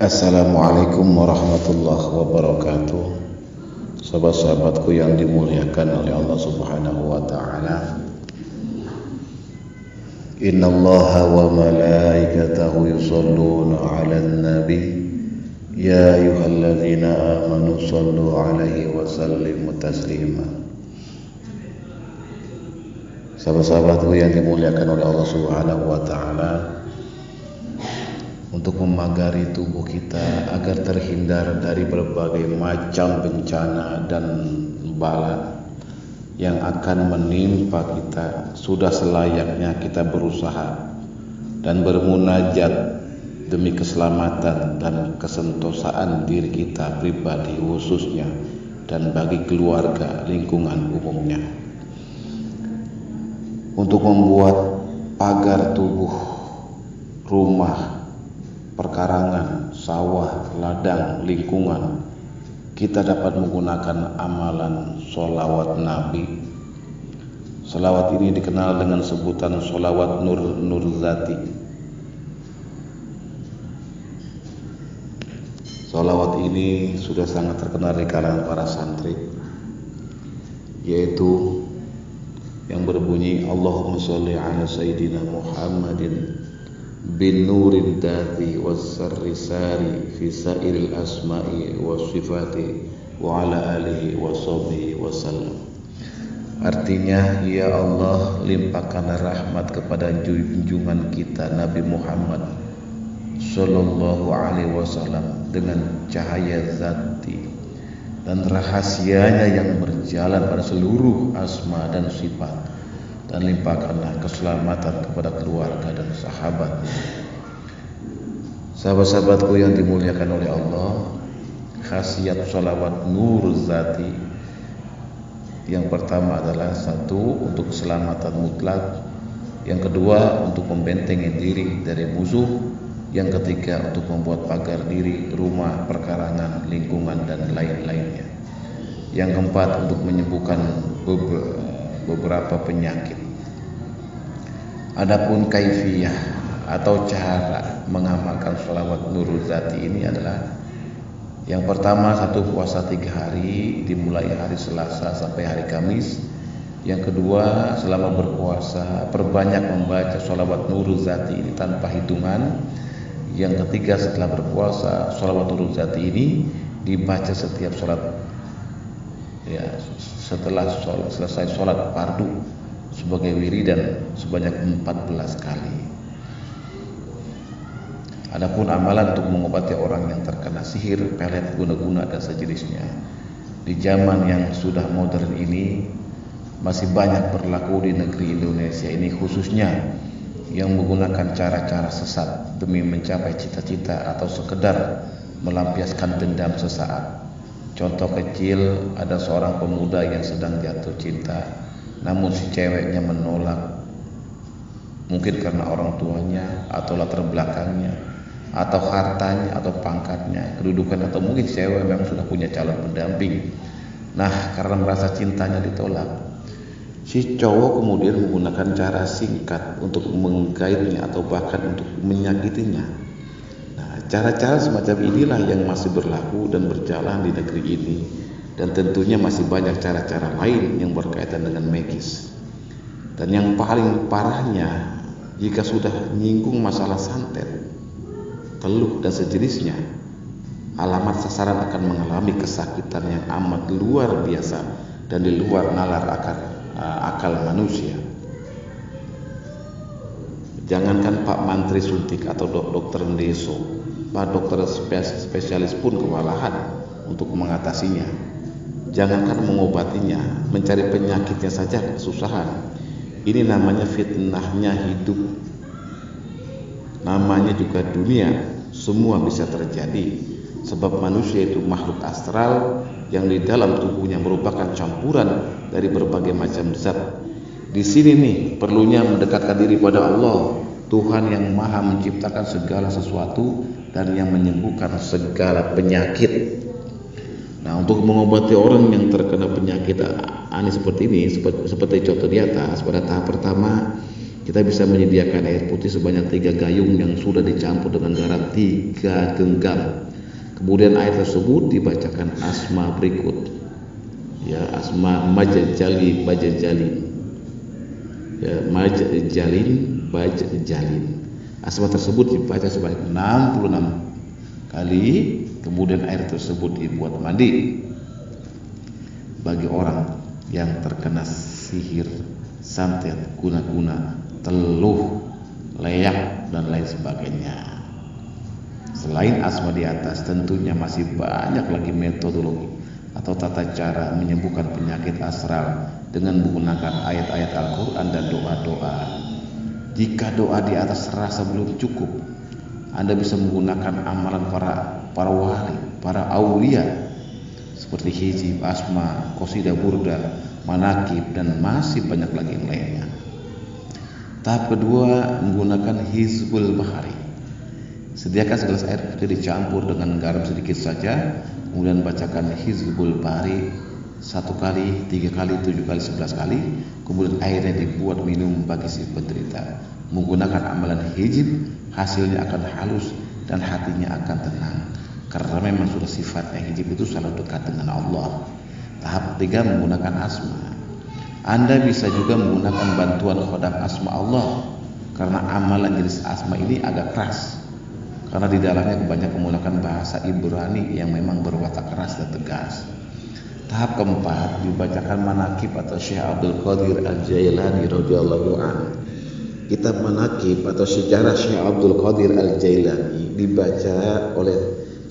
Assalamualaikum warahmatullahi wabarakatuh. Sahabat-sahabatku yang dimuliakan oleh Allah Subhanahu wa taala. Innallaha wa malaikatahu yusholluna 'alan nabi ya ayyuhalladzina amanu shallu 'alaihi wa sallimu taslima. Sahabat-sahabatku yang dimuliakan oleh Allah Subhanahu wa taala, untuk memagari tubuh kita agar terhindar dari berbagai macam bencana dan bala yang akan menimpa kita, sudah selayaknya kita berusaha dan bermunajat demi keselamatan dan kesentosaan diri kita pribadi khususnya dan bagi keluarga lingkungan umumnya. Untuk membuat pagar tubuh, rumah, perkarangan, sawah, ladang, lingkungan, kita dapat menggunakan amalan sholawat Nabi. Sholawat ini dikenal dengan sebutan sholawat Nur Zati. Sholawat ini sudah sangat terkenal di kalangan para santri, yaitu yang berbunyi Allahumma sholli ala Sayyidina Muhammadin bin nurin dati wassarri sari fi sairil asma'i wassifati wa ala alihi wa sahbihi wasallam. Artinya, ya Allah, limpahkanlah rahmat kepada junjungan kita Nabi Muhammad sallallahu alaihi wasallam dengan cahaya zati dan rahasianya yang berjalan pada seluruh asma dan sifat, dan limpahkanlah keselamatan kepada keluarga dan sahabat. Sahabat-sahabatku yang dimuliakan oleh Allah, khasiat sholawat Nur Zati yang pertama adalah satu, untuk keselamatan mutlak. Yang kedua, untuk membentengi diri dari musuh. Yang ketiga, untuk membuat pagar diri, rumah, perkarangan, lingkungan, dan lain-lainnya. Yang keempat, untuk menyembuhkan beberapa penyakit. Adapun kaifiyah atau cara mengamalkan sholawat Nur Zati ini adalah, yang pertama, satu, puasa 3 hari dimulai hari Selasa sampai hari Kamis. Yang kedua, selama berpuasa perbanyak membaca sholawat Nur Zati ini tanpa hitungan. Yang ketiga, setelah berpuasa sholawat Nur Zati ini dibaca setiap sholat, ya, setelah selesai sholat fardu sebagai wiridan sebanyak 14 kali. Adapun amalan untuk mengobati orang yang terkena sihir, pelet, guna-guna dan sejenisnya, di zaman yang sudah modern ini masih banyak berlaku di negeri Indonesia ini, khususnya yang menggunakan cara-cara sesat demi mencapai cita-cita atau sekedar melampiaskan dendam sesaat. Contoh kecil, ada seorang pemuda yang sedang jatuh cinta, namun si ceweknya menolak, mungkin karena orang tuanya atau latar belakangnya atau hartanya atau pangkatnya, kedudukan, atau mungkin cewek memang sudah punya calon pendamping. Nah, karena merasa cintanya ditolak, si cowok kemudian menggunakan cara singkat untuk menggairnya atau bahkan untuk menyakitinya. Nah, cara-cara semacam inilah yang masih berlaku dan berjalan di negeri ini, dan tentunya masih banyak cara-cara lain yang berkaitan dengan magis. Dan yang paling parahnya, jika sudah nyinggung masalah santet, teluh dan sejenisnya, alamat sasaran akan mengalami kesakitan yang amat luar biasa dan di luar nalar akal manusia. Jangankan Pak Mantri suntik atau dokter Ndeso, Pak dokter spesialis pun kewalahan untuk mengatasinya. Jangankan mengobatinya, mencari penyakitnya saja kesusahan. Ini namanya fitnahnya hidup, namanya juga dunia. Semua bisa terjadi, sebab manusia itu makhluk astral yang di dalam tubuhnya merupakan campuran dari berbagai macam zat. Di sini nih perlunya mendekatkan diri pada Allah, Tuhan yang Maha menciptakan segala sesuatu dan yang menyembuhkan segala penyakit. Nah, untuk mengobati orang yang terkena penyakit aneh seperti ini, seperti contoh di atas, pada tahap pertama Kita bisa menyediakan air putih sebanyak 3 gayung yang sudah dicampur dengan garam 3 genggam. Kemudian air tersebut dibacakan asma berikut. Ya, asma Majajalin, ya, Majajalin. Asma tersebut dibaca sebanyak 66 kali. Kemudian air tersebut dibuat mandi bagi orang yang terkena sihir, santet, guna-guna, teluh, leyak, dan lain sebagainya. Selain asma di atas, tentunya masih banyak lagi metodologi atau tata cara menyembuhkan penyakit astral dengan menggunakan ayat-ayat Al-Quran dan doa-doa. Jika doa di atas rasa belum cukup, Anda bisa menggunakan amalan para wali, para aulia seperti hizib, asma, qasidah burda, manakib, dan masih banyak lagi yang lainnya. Tahap kedua, menggunakan hizbul bahari. Sediakan segelas air putih dicampur dengan garam sedikit saja, kemudian bacakan hizbul bahari 1 kali, 3 kali, 7 kali, 11 kali. Kemudian airnya dibuat minum bagi si penderita. Menggunakan amalan hizib, hasilnya akan halus dan hatinya akan tenang, karena memang sudah sifatnya hizib itu selalu dekat dengan Allah. Tahap ketiga, menggunakan asma. Anda bisa juga menggunakan bantuan khodam asma Allah, karena amalan jenis asma ini agak keras, karena di dalamnya kebanyakan menggunakan bahasa Ibrani yang memang berwatak keras dan tegas. Tahap keempat, dibacakan manakib atau Syekh Abdul Qadir Al-Jailani radhiyallahu anhu. Kitab manakib atau sejarah Syekh Abdul Qadir Al-Jailani dibaca oleh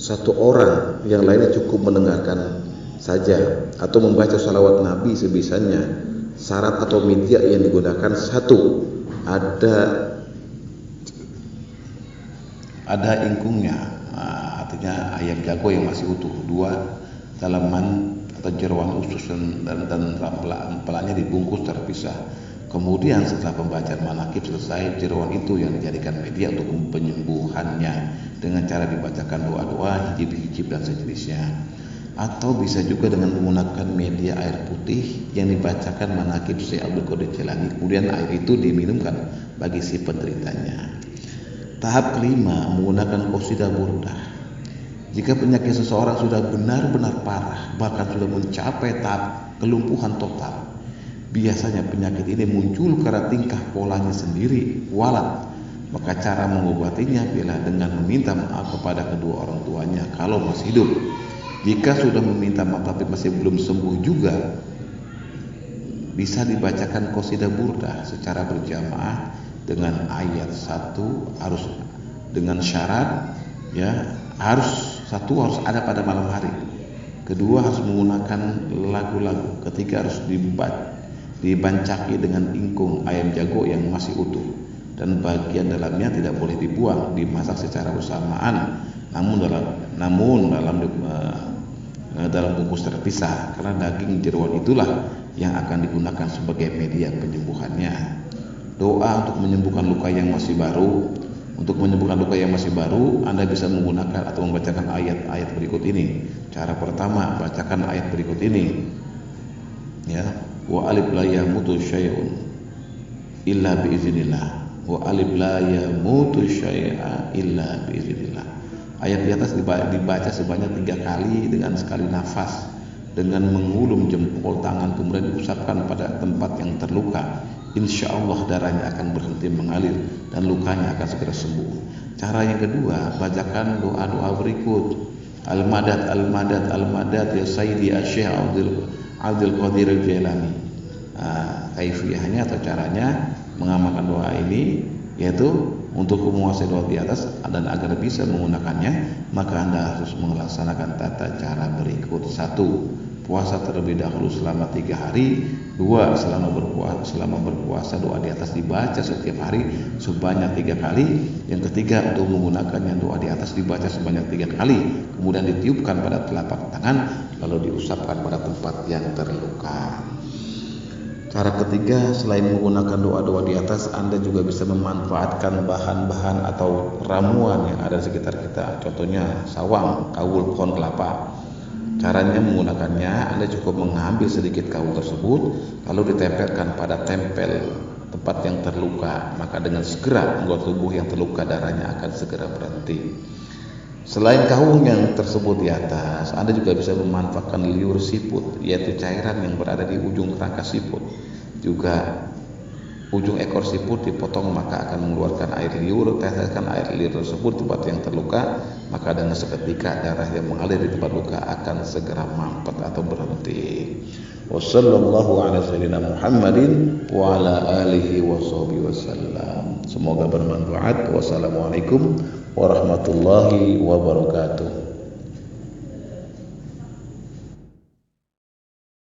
satu orang, yang lainnya cukup mendengarkan saja atau membaca salawat Nabi sebisanya. Syarat atau media yang digunakan: 1, ada ingkungnya, artinya ayam jago yang masih utuh. 2, dalaman atau jeroan usus dan pelannya dibungkus terpisah. Kemudian setelah pembacaan manakib selesai, jeroan itu yang dijadikan media untuk penyembuhannya dengan cara dibacakan doa-doa, hijib-hijib, dan sejenisnya. Atau bisa juga dengan menggunakan media air putih yang dibacakan manakib Syekh Abdul Qadir Jailani, kemudian air itu diminumkan bagi si penderitanya. Tahap kelima, menggunakan qasidah burdah. Jika penyakit seseorang sudah benar-benar parah, bahkan sudah mencapai tahap kelumpuhan total, biasanya penyakit ini muncul karena tingkah polanya sendiri walat, maka cara mengobatinya bila dengan meminta maaf kepada kedua orang tuanya kalau masih hidup. Jika sudah meminta maaf tapi masih belum sembuh juga, bisa dibacakan qasidah burdah secara berjamaah dengan ayat 1 harus dengan syarat, ya, harus ada pada malam hari. Kedua, harus menggunakan lagu-lagu. Ketiga, harus dibancaki dengan ingkung ayam jago yang masih utuh, dan bagian dalamnya tidak boleh dibuang, dimasak secara bersamaan, namun dalam bungkus terpisah, karena daging jeroan itulah yang akan digunakan sebagai media penyembuhannya. Doa untuk menyembuhkan luka yang masih baru. Untuk menyembuhkan luka yang masih baru, Anda bisa menggunakan atau membacakan ayat-ayat berikut ini. Cara pertama, bacakan ayat berikut ini, ya. Wa alif la yamutu syai'un illa biiznillah. Wa alif la yamutu syai'a illa biiznillah. Ayat di atas dibaca sebanyak 3 kali dengan sekali nafas, dengan mengulum jempol tangan kemudian diusapkan pada tempat yang terluka. Insya Allah darahnya akan berhenti mengalir dan lukanya akan segera sembuh. Cara yang kedua, bacakan doa-doa berikut. Al-madad, al-madad, al-madad ya Sayyidi Syekh Abdul Qadir Al-Jailani. Kaifiyahnya atau caranya mengamalkan doa ini, yaitu untuk menguasai doa di atas dan agar bisa menggunakannya, maka Anda harus melaksanakan tata cara berikut. 1, puasa terlebih dahulu selama 3 hari. 2, selama berpuasa doa di atas dibaca setiap hari sebanyak 3 kali. Yang ketiga, untuk menggunakannya doa di atas dibaca sebanyak 3 kali, kemudian ditiupkan pada telapak tangan lalu diusapkan pada tempat yang terluka. Cara ketiga, selain menggunakan doa-doa di atas, Anda juga bisa memanfaatkan bahan-bahan atau ramuan yang ada di sekitar kita. Contohnya sawang, kawul, pohon kelapa. Caranya menggunakannya, Anda cukup mengambil sedikit kawul tersebut lalu ditempelkan pada tempat yang terluka, maka dengan segera anggota tubuh yang terluka darahnya akan segera berhenti. Selain kahung yang tersebut di atas, Anda juga bisa memanfaatkan liur siput, yaitu cairan yang berada di ujung kerangka siput. Juga ujung ekor siput dipotong, maka akan mengeluarkan air liur. Teteskan air liur tersebut tempat yang terluka, maka dengan seketika darah yang mengalir di tempat luka akan segera mampet atau berhenti. Wassallallahu ala sayyidina Muhammadin wa ala alihi wasallam. Semoga bermanfaat. Wassalamualaikum warahmatullahi wabarakatuh.